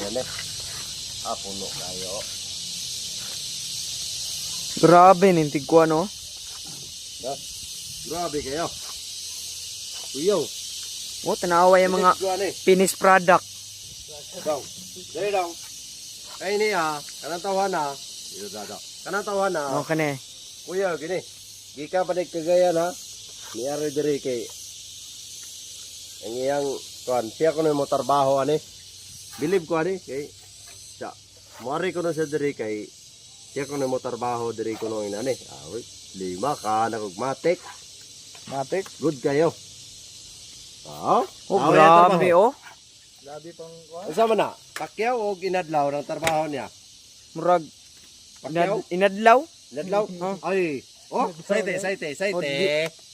Yan eh. Puno kayo. Grabe, nintig ko ano. Grabe kayo. Uyaw. Oh, tanawa yung mga finished product. Daw. Dali daw. Kaya ini kanang tawa na. Ito daw. Kanang tawa na. Okay na. Kuya, gini. Gika pa Cagayan ha. Niyari diri kay ang iyang kuan. Siya ko na mo trabaho ani. Believe ko ani kay siya. Muari ko na sa diri kay siya ko na mo trabaho diri ko no inani. Uy, 5 ka nagmatik. Matik. Good kayo. Oh, grabe oh. Grabe pang kuan. Unsa man na? Pakyaw o ginadlaw ng trabaho niya? Murag Pakyaw? inadlaw. Inadlaw? Ay. Oh, saite.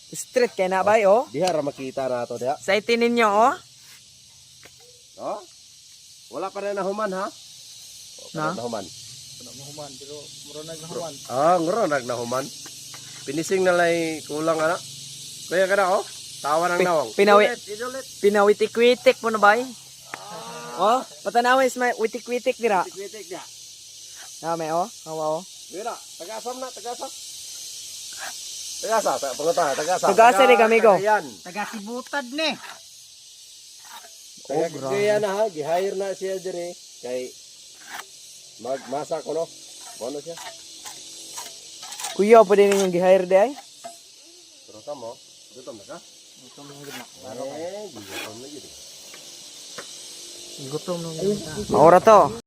Street kay na bay oh. Diha ra makita na to diha. Saite ninyo oh. Oh? Wala pa rin nahuman ha? Na? Nahuman. Nahuman, pero muronag nahuman. Nguronag nahuman. Pinising na lay kulang ana. Kaya ka na oh. Tawa ng nawang. Idulit. Pinawitik-witik mo na bay. Oh, patanawin may witik-witik dira. Witik niya. Dami oh. Hawa oh. Dira, tagasam na, tagasam. Tagasa, tagasa. Tagasa ni kami ko. Yan. Taga Sibutad ni. Kaya na ha, gi-hire na siya dire kay magmasa ko no. Bono siya. Kuya pa din yung gi-hire di ay. Pero kamo, gutom na ka? Gutom na gid na. Gutom na gid. Gutom na gid. Maura to.